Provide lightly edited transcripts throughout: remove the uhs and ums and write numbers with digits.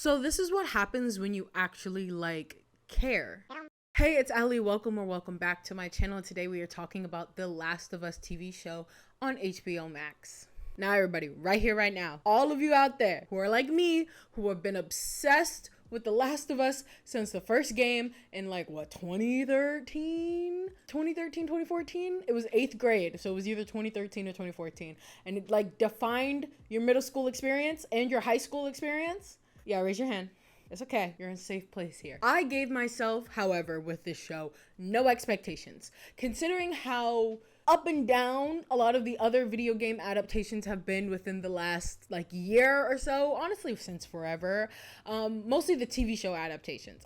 So this is what happens when you actually care. Hey, it's Ellie. Welcome back to my channel. Today we are talking about The Last of Us TV show on HBO Max. Now everybody, right here, right now, all of you out there who are like me, who have been obsessed with The Last of Us since the first game in 2013, 2014. It was 8th grade, so it was either 2013 or 2014, and it defined your middle school experience and your high school experience. Yeah, raise your hand. It's okay. You're in a safe place here. I gave myself, however, with this show, no expectations. Considering how up and down a lot of the other video game adaptations have been within the last year or so, honestly since forever, mostly the TV show adaptations.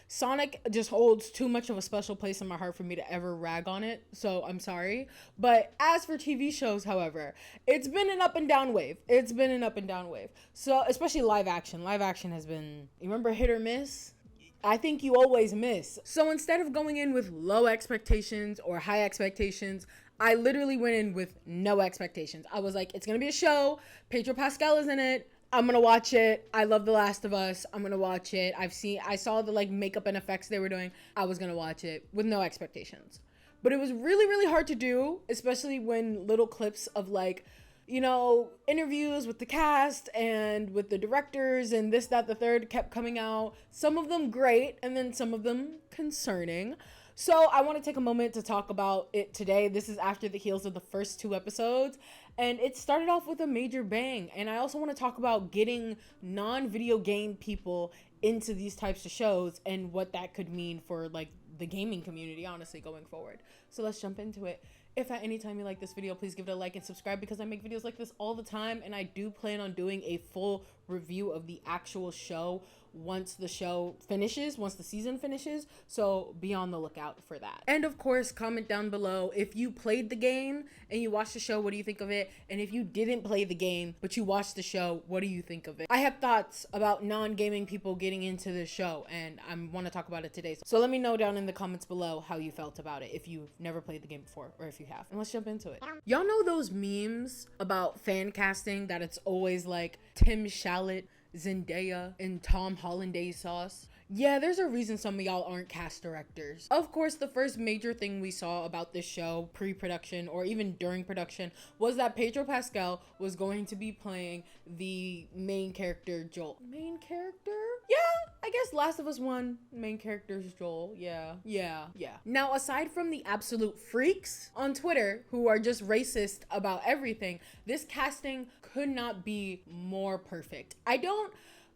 Sonic just holds too much of a special place in my heart for me to ever rag on it, so I'm sorry. But as for TV shows, however, it's been an up and down wave. So especially live action has been, you remember hit or miss? I think you always miss. So instead of going in with low expectations or high expectations, I literally went in with no expectations. I was like, it's gonna be a show. Pedro Pascal is in it. I'm gonna watch it. I love The Last of Us. I'm gonna watch it. I saw the makeup and effects they were doing. I was gonna watch it with no expectations. But it was really, really hard to do, especially when little clips of interviews with the cast and with the directors and this, that, the third kept coming out. Some of them great, and then some of them concerning. So I want to take a moment to talk about it today. This is after the heels of the first 2 episodes, and it started off with a major bang. And I also want to talk about getting non-video game people into these types of shows and what that could mean for the gaming community, honestly, going forward. So let's jump into it. If at any time you like this video, please give it a like and subscribe, because I make videos like this all the time, and I do plan on doing a full review of the actual show once the season finishes, so be on the lookout for that. And of course, comment down below if you played the game and you watched the show, what do you think of it? And if you didn't play the game but you watched the show, what do you think of it? I have thoughts about non-gaming people getting into the show, and I want to talk about it today. So let me know down in the comments below how you felt about it, if you've never played the game before or if you have. And let's jump into it. Y'all know those memes about fan casting that it's always Tim Shalit, Zendaya, and Tom Hollandaise sauce? Yeah, there's a reason some of y'all aren't cast directors. Of course, the first major thing we saw about this show pre-production or even during production was that Pedro Pascal was going to be playing the main character, Joel. Main character? Yeah, I guess Last of Us 1 main character is Joel. Yeah. Now, aside from the absolute freaks on Twitter who are just racist about everything, this casting could not be more perfect.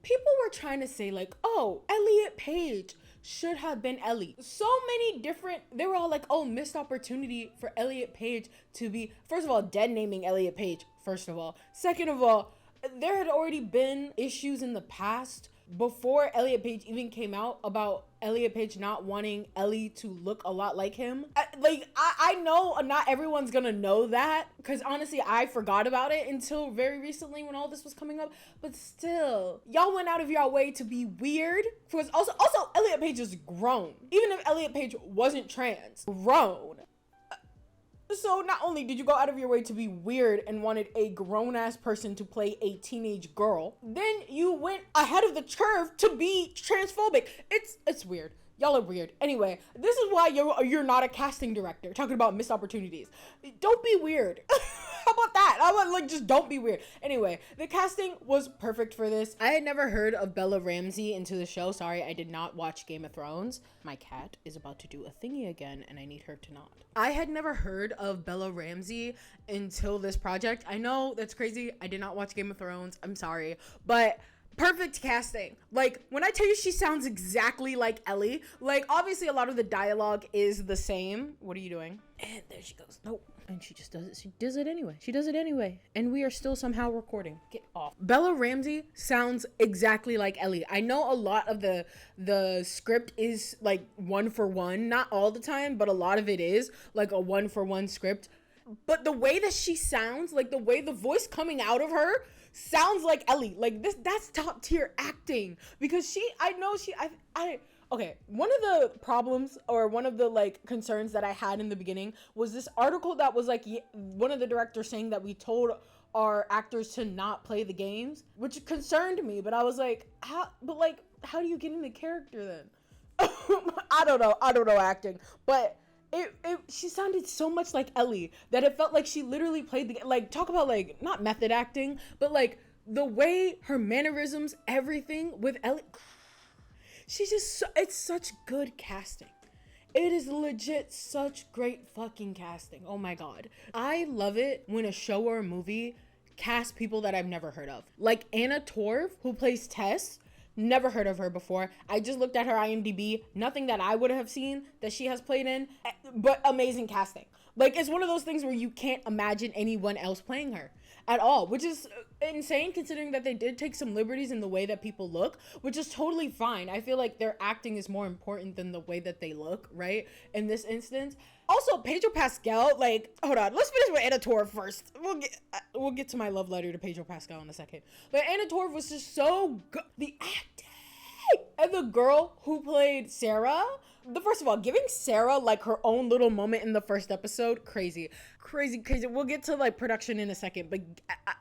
People were trying to say oh, Elliot Page should have been Ellie. So many different, they were all oh, missed opportunity for Elliot Page to be, first of all, dead naming Elliot Page, first of all. Second of all, there had already been issues in the past before Elliot Page even came out about Elliot Page not wanting Ellie to look a lot like him. I know not everyone's gonna know that, because honestly I forgot about it until very recently when all this was coming up, but still, y'all went out of your way to be weird. Because also Elliot Page is grown, even if Elliot Page wasn't trans, grown. So not only did you go out of your way to be weird and wanted a grown-ass person to play a teenage girl, then you went ahead of the curve to be transphobic. It's weird. Y'all are weird. Anyway, this is why you're not a casting director. Talking about missed opportunities. Don't be weird. How about that? I want just don't be weird. Anyway, the casting was perfect for this. I had never heard of Bella Ramsey into the show. Sorry, I did not watch Game of Thrones. My cat is about to do a thingy again, and I need her to not. I had never heard of Bella Ramsey until this project. I know that's crazy. I did not watch Game of Thrones. I'm sorry, but perfect casting. When I tell you she sounds exactly like Ellie, obviously a lot of the dialogue is the same. What are you doing? And there she goes. Nope. And she just does it. She does it anyway. And we are still somehow recording. Get off. Bella Ramsey sounds exactly like Ellie. I know a lot of the script is 1-for-1. Not all the time, but a lot of it is a 1-for-1 script. But the way that she sounds, the way the voice coming out of her sounds like Ellie. That's top tier acting, because okay, one of the problems, or one of the concerns that I had in the beginning was this article that was one of the directors saying that we told our actors to not play the games, which concerned me. But I was like, how do you get in the character then? I don't know acting, but she sounded so much like Ellie that it felt like she literally played the, like, talk about like not method acting, but like the way her mannerisms, everything with Ellie, she's just it's such good casting. It is legit such great fucking casting. Oh my god. I love it when a show or a movie cast people that I've never heard of. Like Anna Torv, who plays Tess. Never heard of her before. I just looked at her IMDb. Nothing that I would have seen that she has played in, but amazing casting. Like, it's one of those things where you can't imagine anyone else playing her at all, which is insane considering that they did take some liberties in the way that people look, which is totally fine. I feel like their acting is more important than the way that they look, right? In this instance. Also, Pedro Pascal, like, hold on, let's finish with Anna Torv first. We'll get to my love letter to Pedro Pascal in a second. But Anna Torv was just so good. The acting! And the girl who played Sarah, first of all, giving Sarah like her own little moment in the first episode, crazy. We'll get to like production in a second, but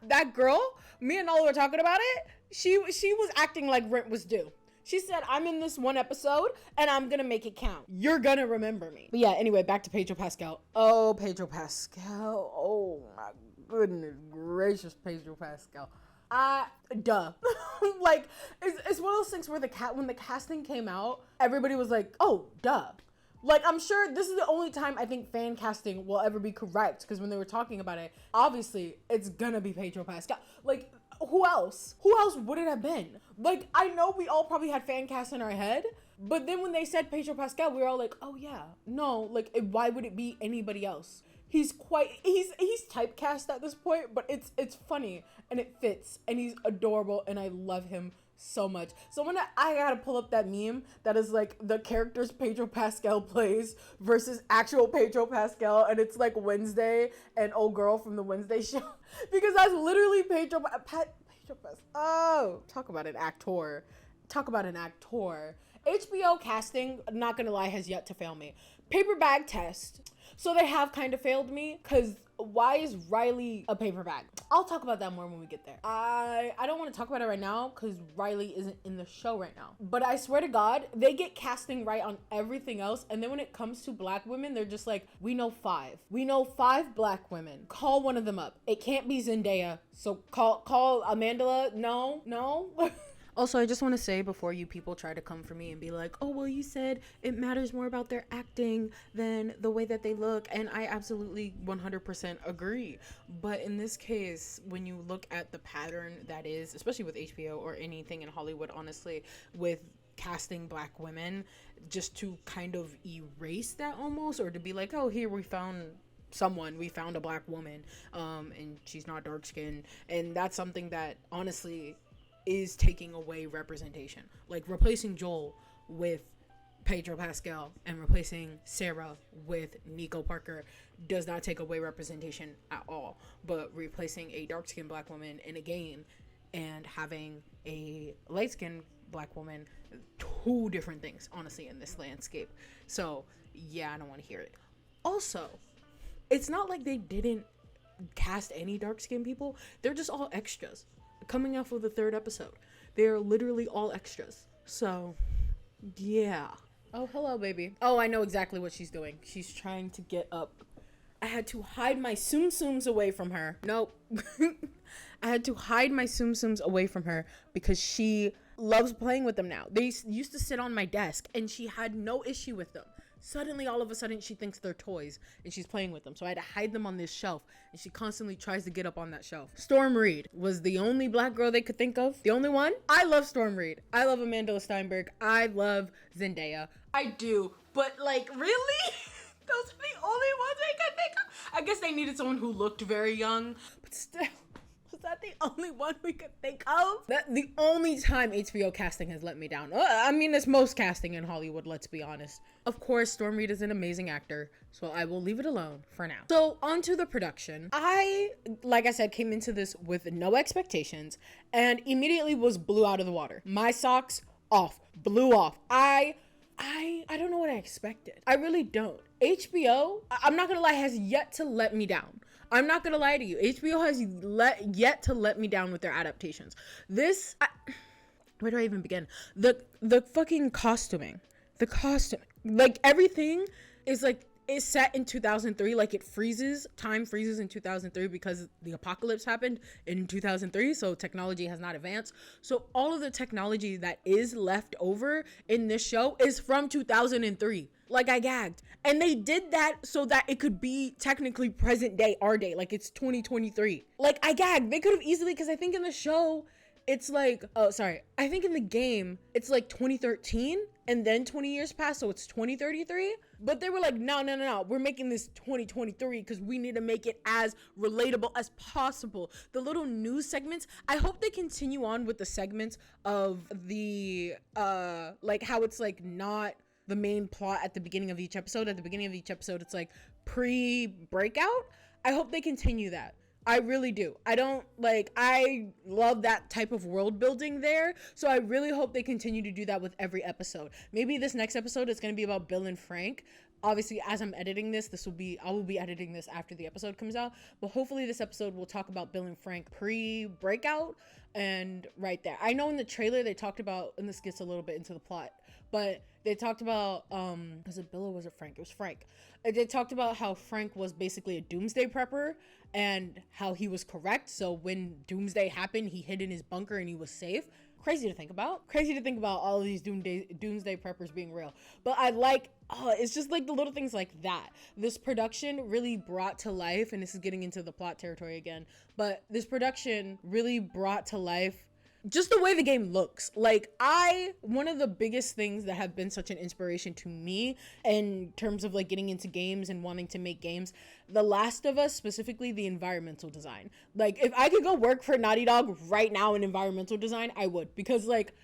that girl, me and Nola were talking about it, she was acting like rent was due. She said, I'm in this one episode and I'm gonna make it count. You're gonna remember me. But yeah, anyway, back to Pedro Pascal. Oh, Pedro Pascal. Oh my goodness gracious, Pedro Pascal. Duh. Like, it's one of those things where when the casting came out, everybody was like, oh, duh. Like, I'm sure this is the only time I think fan casting will ever be correct, because when they were talking about it, obviously, it's gonna be Pedro Pascal. Like, who else? Who else would it have been? Like, I know we all probably had fan cast in our head, but then when they said Pedro Pascal, we were all like, oh yeah, no, like, why would it be anybody else? He's typecast at this point, but it's funny and it fits and he's adorable and I love him so much. So I gotta pull up that meme that is like the characters Pedro Pascal plays versus actual Pedro Pascal, and it's like Wednesday and old girl from the Wednesday show because that's literally Pedro Pascal. Oh, talk about an actor. HBO casting, not gonna lie, has yet to fail me. Paper bag test. So they have kind of failed me, because why is Riley a paper bag? I'll talk about that more when we get there. I don't want to talk about it right now because Riley isn't in the show right now. But I swear to God, they get casting right on everything else. And then when it comes to black women, they're just like, we know 5. We know 5 black women. Call one of them up. It can't be Zendaya. So call Amanda. No. Also, I just want to say before you people try to come for me and be like, oh, well, you said it matters more about their acting than the way that they look. And I absolutely 100% agree. But in this case, when you look at the pattern that is, especially with HBO or anything in Hollywood, honestly, with casting black women, just to kind of erase that almost, or to be like, oh, here we found a black woman, and she's not dark skinned. And that's something that honestly is taking away representation. Like replacing Joel with Pedro Pascal and replacing Sarah with Nico Parker does not take away representation at all. But replacing a dark-skinned black woman in a game and having a light-skinned black woman, 2 different things, honestly, in this landscape. So yeah, I don't want to hear it. Also, it's not like they didn't cast any dark-skinned people. They're just all extras. Coming off of the 3rd episode, they're literally all extras. So yeah. Oh, hello, baby. Oh, I know exactly what she's doing. She's trying to get up. I had to hide my Tsum Tsums away from her. Nope. I had to hide my Tsum Tsums away from her because she loves playing with them now. They used to sit on my desk and she had no issue with them. Suddenly, all of a sudden, she thinks they're toys and she's playing with them. So I had to hide them on this shelf and she constantly tries to get up on that shelf. Storm Reed was the only black girl they could think of. The only one. I love Storm Reed. I love Amanda Steinberg. I love Zendaya. I do. But like, really? Those are the only ones I could think of. I guess they needed someone who looked very young, but still. Was that the only one we could think of? That the only time HBO casting has let me down. I mean, it's most casting in Hollywood, let's be honest. Of course, Storm Reed is an amazing actor, so I will leave it alone for now. So, on to the production. Like I said, came into this with no expectations and immediately was blew out of the water. My socks off, blew off. I don't know what I expected. I really don't. HBO, I'm not gonna lie, has yet to let me down. I'm not gonna lie to you. HBO has yet to let me down with their adaptations. Where do I even begin? The fucking costuming. The costume. Like, everything is set in 2003. Like, time freezes in 2003 because the apocalypse happened in 2003, so technology has not advanced. So all of the technology that is left over in this show is from 2003. Like, I gagged. And they did that so that it could be technically present day, our day. Like, it's 2023. Like, I gagged. They could have easily, because I think in the show, it's like, I think in the game, it's like 2013 and then 20 years pass, so it's 2033. But they were like, no. We're making this 2023 because we need to make it as relatable as possible. The little news segments, I hope they continue on with the segments of the, like how it's like not the main plot at the beginning of each episode. At the beginning of each episode, it's like pre-breakout. I hope they continue that. I really do. I love that type of world building there. So I really hope they continue to do that with every episode. Maybe this next episode is going to be about Bill and Frank. Obviously, as I'm editing this, I will be editing this after the episode comes out. But hopefully this episode will talk about Bill and Frank pre-breakout and right there. I know in the trailer they talked about, and this gets a little bit into the plot, but they talked about, was it Bill or was it Frank? It was Frank. They talked about how Frank was basically a doomsday prepper and how he was correct. So when doomsday happened, he hid in his bunker and he was safe. Crazy to think about all of these doomsday preppers being real. But it's just like the little things like that. This production really brought to life, and this is getting into the plot territory again, but this production really brought to life just the way the game looks. Like, one of the biggest things that have been such an inspiration to me in terms of like getting into games and wanting to make games, The Last of Us, specifically the environmental design. Like, if I could go work for Naughty Dog right now in environmental design, I would, because like,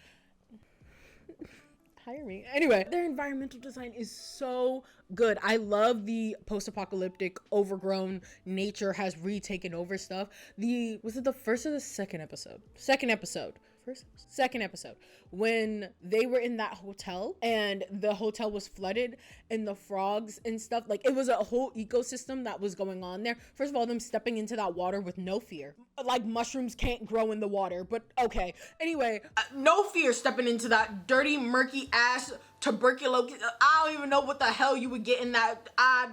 hire me. Anyway, their environmental design is so good. I love the post-apocalyptic, overgrown nature has retaken over stuff. Was it the first or the second episode? Second episode. When they were in that hotel and the hotel was flooded and the frogs and stuff, like, it was a whole ecosystem that was going on there. First of all, them stepping into that water with no fear. Like, mushrooms can't grow in the water, but okay. Anyway, no fear stepping into that dirty, murky ass tuberculosis. I don't even know what the hell you would get in that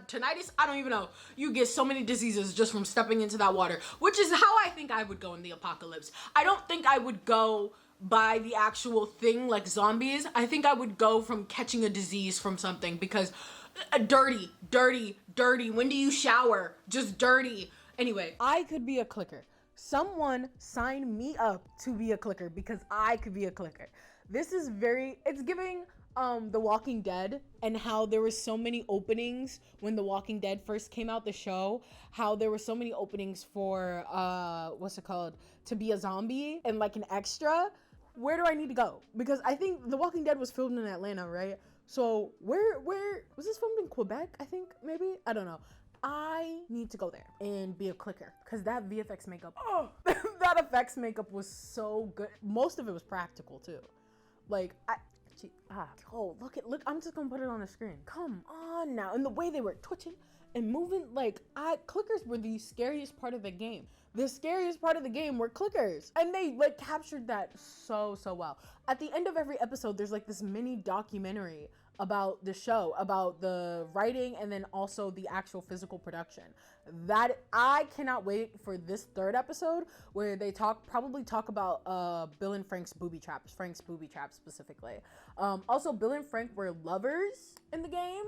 tinnitus. I don't even know. You get so many diseases just from stepping into that water, which is how I think I would go in the apocalypse. I don't think I would go by the actual thing like zombies. I think I would go from catching a disease from something, because dirty. When do you shower? Just dirty. Anyway, I could be a clicker. Someone sign me up to be a clicker, because I could be a clicker. It's giving The Walking Dead, and how there were so many openings when The Walking Dead first came out, the show, how there were so many openings for to be a zombie and like an extra. Where do I need to go? Because I think The Walking Dead was filmed in Atlanta, right? So where was this filmed in Quebec? I think, maybe, I don't know. I need to go there and be a clicker, because that VFX makeup, that effects makeup was so good. Most of it was practical too. Like, look, I'm just gonna put it on the screen. Come on now. And the way they were twitching and moving, like, clickers were the scariest part of the game. The scariest part of the game were clickers. And they like captured that so well. At the end of every episode, there's like this mini documentary about the show, about the writing, and then also the actual physical production. That I cannot wait for this third episode, where they probably talk about Bill and Frank's booby traps specifically. Also, Bill and Frank were lovers in the game.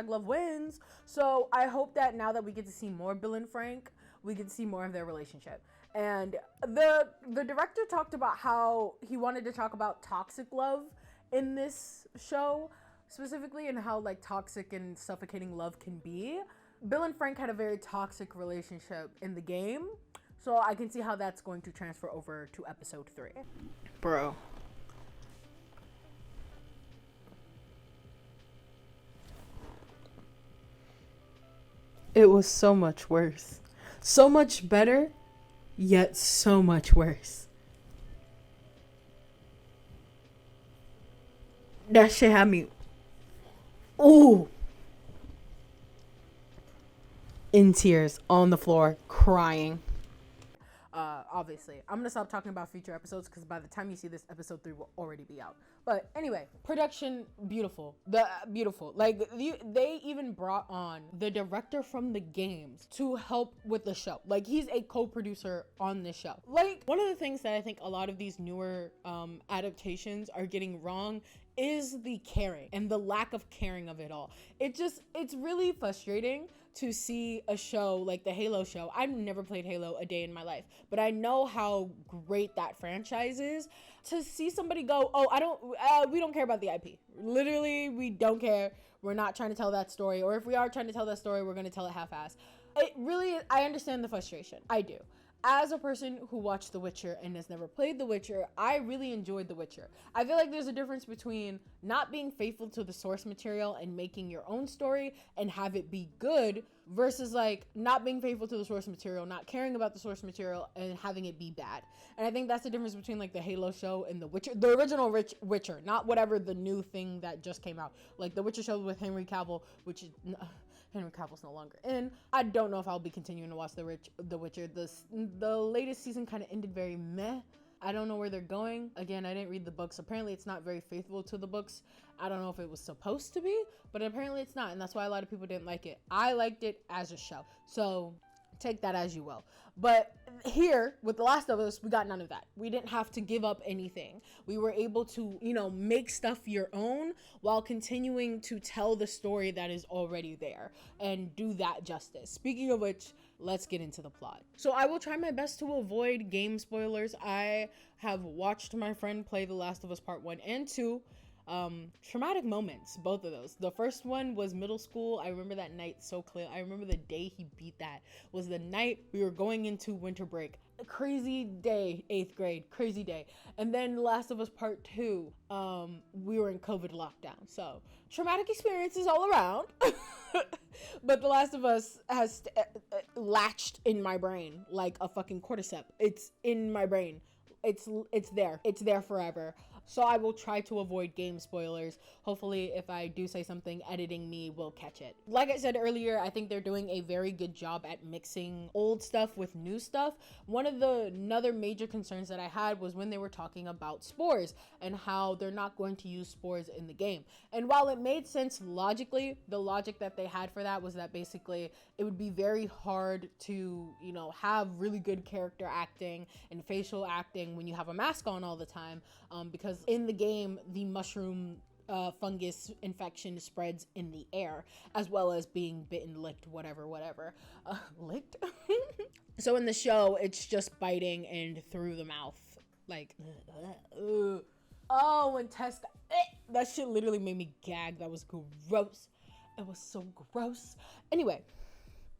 #love wins. So I hope that now that we get to see more Bill and Frank, we can see more of their relationship. And the director talked about how he wanted to talk about toxic love in this show specifically, and how like toxic and suffocating love can be. Bill and Frank had a very toxic relationship in the game, so I can see how that's going to transfer over to episode 3. Bro. It was so much worse. So much better, yet so much worse. That shit had me. Ooh. in tears on the floor, crying. Obviously, I'm gonna stop talking about future episodes because by the time you see this, episode 3 will already be out. But anyway, production, beautiful. Beautiful. Like, they even brought on the director from the games to help with the show. Like, he's a co-producer on this show. Like, one of the things that I think a lot of these newer adaptations are getting wrong is the caring and the lack of caring of it all. It's really frustrating to see a show like the Halo show. I've never played Halo a day in my life, but I know how great that franchise is. To see somebody go, oh, we don't care about the IP. Literally, we don't care. We're not trying to tell that story. Or if we are trying to tell that story, we're going to tell it half-assed. It really, I understand the frustration. I do. As a person who watched The Witcher and has never played The Witcher, I really enjoyed The Witcher. I feel like there's a difference between not being faithful to the source material and making your own story and have it be good versus like not being faithful to the source material, not caring about the source material and having it be bad. And I think that's the difference between like the Halo show and The Witcher, the original Witcher, not whatever the new thing that just came out. Like The Witcher show with Henry Cavill, which is... Henry Cavill's no longer in. I don't know if I'll be continuing to watch The Witcher. The latest season kind of ended very meh. I don't know where they're going. Again, I didn't read the books. Apparently, it's not very faithful to the books. I don't know if it was supposed to be, but apparently it's not, and that's why a lot of people didn't like it. I liked it as a show, so take that as you will. But here, with The Last of Us, we got none of that. We didn't have to give up anything. We were able to, make stuff your own while continuing to tell the story that is already there and do that justice. Speaking of which, let's get into the plot. So I will try my best to avoid game spoilers. I have watched my friend play The Last of Us Part 1 and 2. Traumatic moments, both of those. The first one was middle school. I remember that night so clear. I remember the day he beat that was the night we were going into winter break. A crazy day, 8th grade, crazy day. And then Last of Us Part 2, we were in COVID lockdown. So traumatic experiences all around. But The Last of Us has latched in my brain like a fucking cordyceps. It's in my brain. It's there. It's there forever. So I will try to avoid game spoilers. Hopefully, if I do say something, editing me will catch it. Like I said earlier, I think they're doing a very good job at mixing old stuff with new stuff. One of the another major concerns that I had was when they were talking about spores and how they're not going to use spores in the game. And while it made sense logically, the logic that they had for that was that basically it would be very hard to, have really good character acting and facial acting when you have a mask on all the time, because in the game, the mushroom fungus infection spreads in the air, as well as being bitten, licked, whatever. Licked? So in the show, it's just biting and through the mouth. Like, oh, when Tess, that shit literally made me gag. That was gross. It was so gross. Anyway,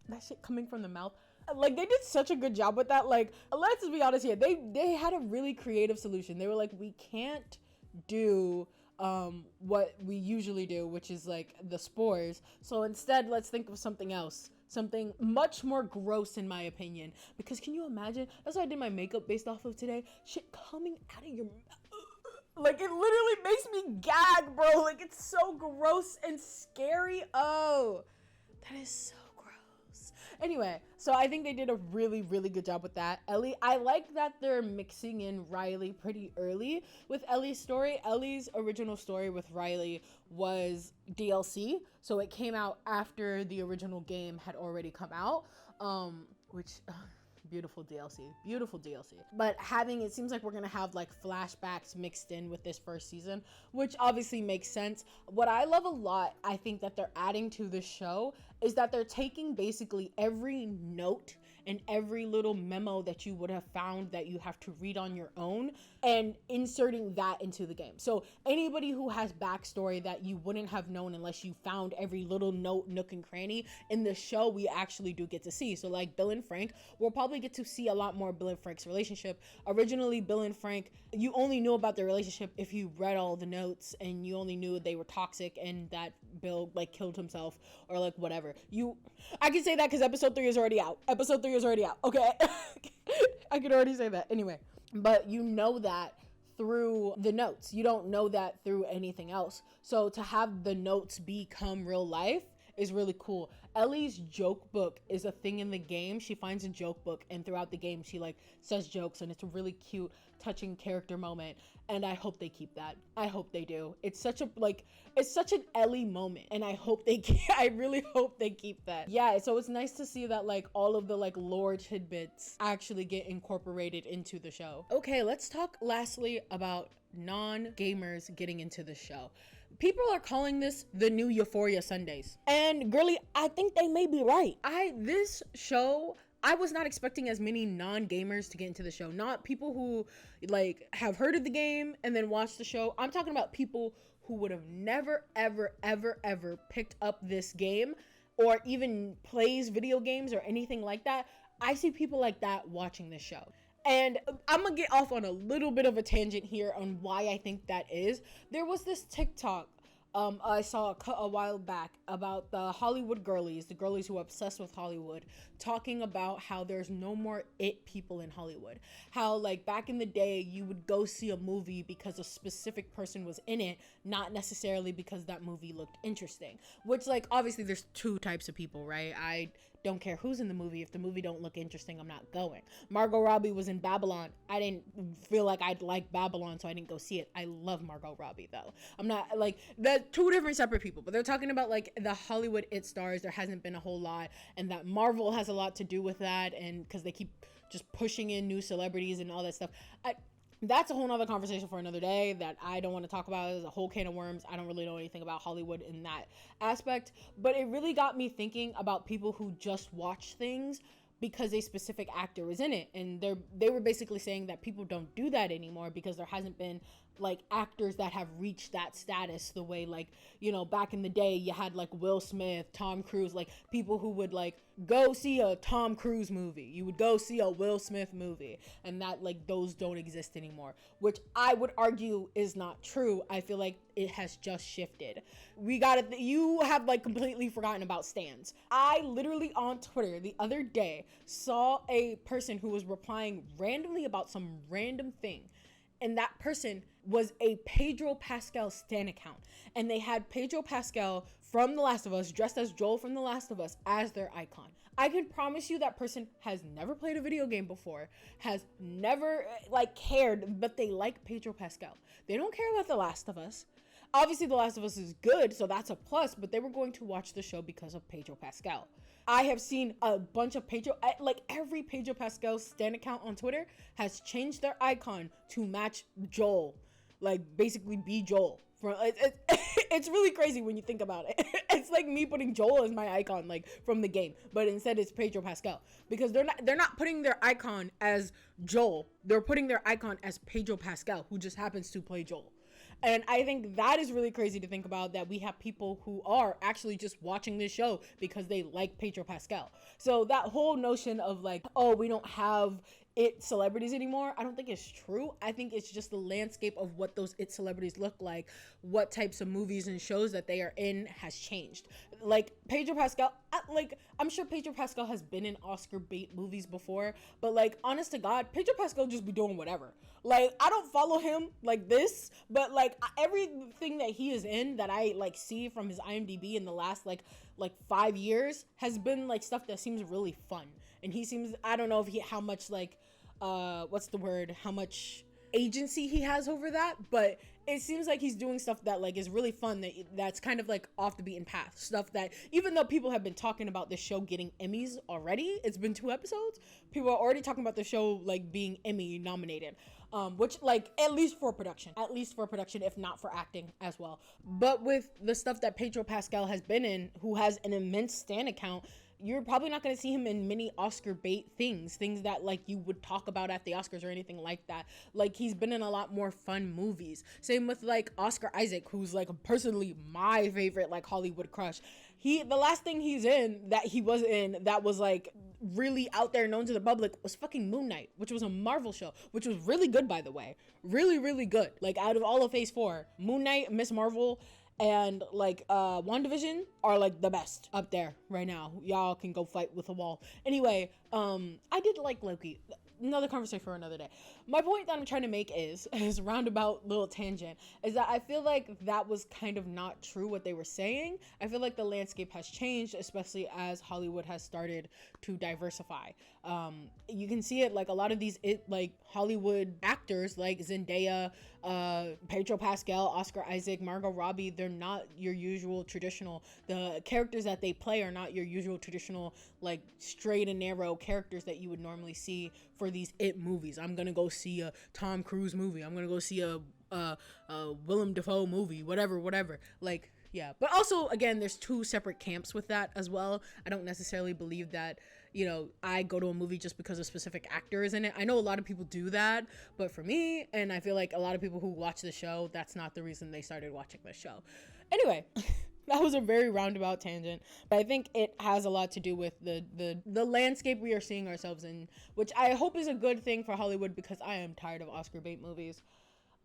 that shit coming from the mouth. Like, they did such a good job with that. Like, let's be honest here. They had a really creative solution. They were like, we can't do what we usually do, which is like the spores. So instead, let's think of something else. Something much more gross, in my opinion. Because can you imagine? That's what I did my makeup based off of today. Shit coming out of your mouth. Like, it literally makes me gag, bro. Like, it's so gross and scary. Oh, that is so... Anyway, so I think they did a really, really good job with that. Ellie, I like that they're mixing in Riley pretty early with Ellie's story. Ellie's original story with Riley was DLC, so it came out after the original game had already come out, which... beautiful DLC. But it seems like we're gonna have like flashbacks mixed in with this first season, which obviously makes sense. What I love a lot, I think that they're adding to the show, is that they're taking basically every note and every little memo that you would have found that you have to read on your own and inserting that into the game. So anybody who has backstory that you wouldn't have known unless you found every little note, nook and cranny in the show, we actually do get to see. So like Bill and Frank, we'll probably get to see a lot more Bill and Frank's relationship. Originally, Bill and Frank, you only knew about their relationship if you read all the notes, and you only knew they were toxic and that Bill like killed himself or like whatever. I can say that because episode 3 is already out. Okay. I can already say that. Anyway, but you know that through the notes. You don't know that through anything else. So to have the notes become real life is really cool. Ellie's joke book is a thing in the game. She finds a joke book, and throughout the game she like says jokes, and it's a really cute, touching character moment, and I hope they keep that. I hope they do. It's such an Ellie moment, and I really hope they keep that. Yeah, so it's nice to see that like all of the like lore tidbits actually get incorporated into the show. Okay, let's talk lastly about non-gamers getting into the show. People are calling this the new Euphoria Sundays, and girly, I think they may be right. This show, I was not expecting as many non-gamers to get into the show. Not people who like have heard of the game and then watch the show. I'm talking about people who would have never ever picked up this game or even plays video games or anything like that. I see people like that watching this show. And I'm gonna get off on a little bit of a tangent here on why I think that is. There was this TikTok I saw a while back about the Hollywood girlies, the girlies who are obsessed with Hollywood, talking about how there's no more it people in Hollywood. How like back in the day, you would go see a movie because a specific person was in it, not necessarily because that movie looked interesting. Which like, obviously there's two types of people, right? I don't care who's in the movie. If the movie don't look interesting, I'm not going. Margot Robbie was in Babylon. I didn't feel like I'd like Babylon, so I didn't go see it. I love Margot Robbie though. I'm not like, the two different separate people, but they're talking about like the Hollywood it stars. There hasn't been a whole lot, and that Marvel has a lot to do with that, and because they keep just pushing in new celebrities and all that stuff. That's a whole nother conversation for another day that I don't want to talk about. It's a whole can of worms. I don't really know anything about Hollywood in that aspect, but it really got me thinking about people who just watch things because a specific actor was in it. And they were basically saying that people don't do that anymore because there hasn't been like actors that have reached that status the way like, you know, back in the day you had like Will Smith, Tom Cruise, like people who would like go see a Tom Cruise movie, you would go see a Will Smith movie, and that like those don't exist anymore, which I would argue is not true. I feel like it has just shifted. You have like completely forgotten about stans. I literally on Twitter the other day saw a person who was replying randomly about some random thing, and that person was a Pedro Pascal stan account, and they had Pedro Pascal from The Last of Us dressed as Joel from The Last of Us as their icon. I can promise you that person has never played a video game before, has never like cared, but they like Pedro Pascal. They don't care about The Last of Us. Obviously The Last of Us is good, so that's a plus, but they were going to watch the show because of Pedro Pascal. I have seen a bunch of like every Pedro Pascal stan account on Twitter has changed their icon to match Joel, like basically be Joel. It's really crazy when you think about it. It's like me putting Joel as my icon, like from the game, but instead it's Pedro Pascal, because they're not putting their icon as Joel. They're putting their icon as Pedro Pascal, who just happens to play Joel. And I think that is really crazy to think about, that we have people who are actually just watching this show because they like Pedro Pascal. So that whole notion of like, oh, we don't have it celebrities anymore, I don't think it's true. I think it's just the landscape of what those it celebrities look like, what types of movies and shows that they are in has changed. Like Pedro Pascal, I'm sure Pedro Pascal has been in Oscar bait movies before, but like honest to God, Pedro Pascal just be doing whatever. Like I don't follow him like this, but like everything that he is in that I like see from his IMDb in the last like 5 years has been like stuff that seems really fun. And he seems, I don't know if how much like how much agency he has over that, but it seems like he's doing stuff that like is really fun, that's kind of like off the beaten path stuff, that even though people have been talking about this show getting Emmys already, it's been 2 episodes, people are already talking about the show like being Emmy nominated, which like at least for production, if not for acting as well. But with the stuff that Pedro Pascal has been in, who has an immense stan account, you're probably not going to see him in many Oscar bait things that like you would talk about at the Oscars or anything like that. Like he's been in a lot more fun movies. Same with like Oscar Isaac, who's like personally my favorite like Hollywood crush. The last thing he was in that was like really out there known to the public was fucking Moon Knight, which was a Marvel show, which was really good, by the way. Really, really good. Like out of all of Phase 4, Moon Knight, Miss Marvel, and like WandaVision are like the best up there right now. Y'all can go fight with a wall. Anyway, I did like Loki. another conversation for another day. My point that I'm trying to make is roundabout little tangent, is that I feel like that was kind of not true what they were saying. I feel like the landscape has changed, especially as Hollywood has started to diversify. You can see it, like a lot of these like Hollywood actors like Zendaya, Pedro Pascal, Oscar Isaac, Margot Robbie, they're not your usual traditional, the characters that they play are not your usual traditional, like straight and narrow characters that you would normally see for these movies. I'm gonna go see a Tom Cruise movie, I'm gonna go see a Willem Dafoe movie, whatever, like, yeah. But also, again, there's two separate camps with that as well. I don't necessarily believe that, you know, I go to a movie just because a specific actor is in it. I know a lot of people do that, but for me, and I feel like a lot of people who watch the show, that's not the reason they started watching the show. Anyway, that was a very roundabout tangent, but I think it has a lot to do with the landscape we are seeing ourselves in, which I hope is a good thing for Hollywood, because I am tired of Oscar bait movies.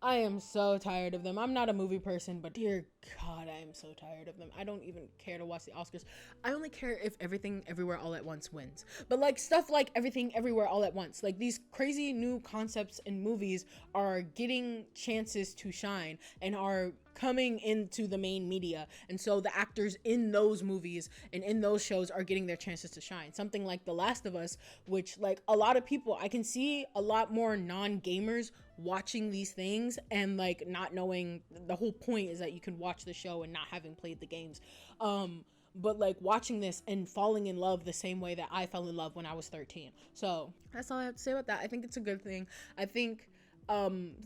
I am so tired of them. I'm not a movie person, but dear God, I am so tired of them. I don't even care to watch the Oscars. I only care if Everything Everywhere All at Once wins. But like stuff like Everything Everywhere All at Once, like these crazy new concepts and movies are getting chances to shine and are coming into the main media, and so the actors in those movies and in those shows are getting their chances to shine. Something like The Last of Us, which like a lot of people, I can see a lot more non-gamers watching these things and like not knowing the whole point is that you can watch the show and not having played the games, but like watching this and falling in love the same way that I fell in love when I was 13. So that's all I have to say about that. I think it's a good thing. I think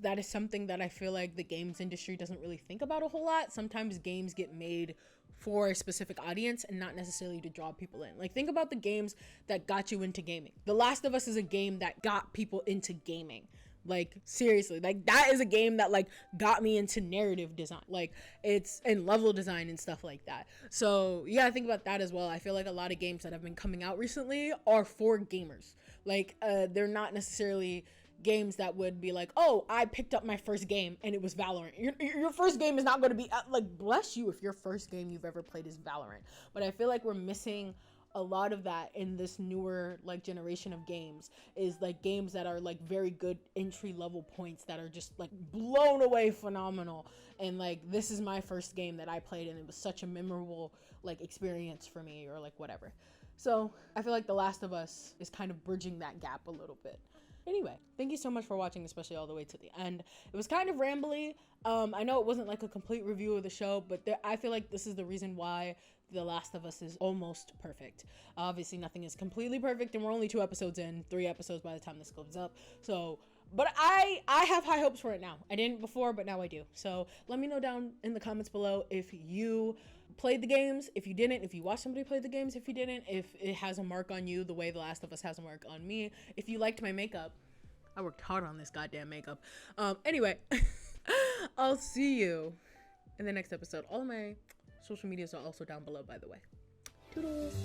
that is something that I feel like the games industry doesn't really think about a whole lot. Sometimes games get made for a specific audience and not necessarily to draw people in. Like, think about the games that got you into gaming. The Last of Us is a game that got people into gaming. Like, seriously, like that is a game that like got me into narrative design, like it's and level design and stuff like that. So you gotta think about that as well. I feel like a lot of games that have been coming out recently are for gamers. Like they're not necessarily games that would be like, oh, I picked up my first game and it was Valorant. Your first game is not going to be like, bless you if your first game you've ever played is Valorant. But I feel like we're missing a lot of that in this newer like generation of games, is like games that are like very good entry level points that are just like blown away phenomenal. And like, this is my first game that I played and it was such a memorable like experience for me, or like whatever. So I feel like The Last of Us is kind of bridging that gap a little bit. Anyway, thank you so much for watching, especially all the way to the end. It was kind of rambly. I know it wasn't like a complete review of the show, but I feel like this is the reason why The Last of Us is almost perfect. Obviously, nothing is completely perfect, and we're only 2 episodes in, 3 episodes by the time this goes up. So, but I have high hopes for it now. I didn't before, but now I do. So let me know down in the comments below if you played the games, if you didn't, if you watched somebody play the games, if you didn't, if it has a mark on you the way The Last of Us has a mark on me, if you liked my makeup. I worked hard on this goddamn makeup. Anyway, I'll see you in the next episode. All of my social medias are also down below, by the way. Toodles.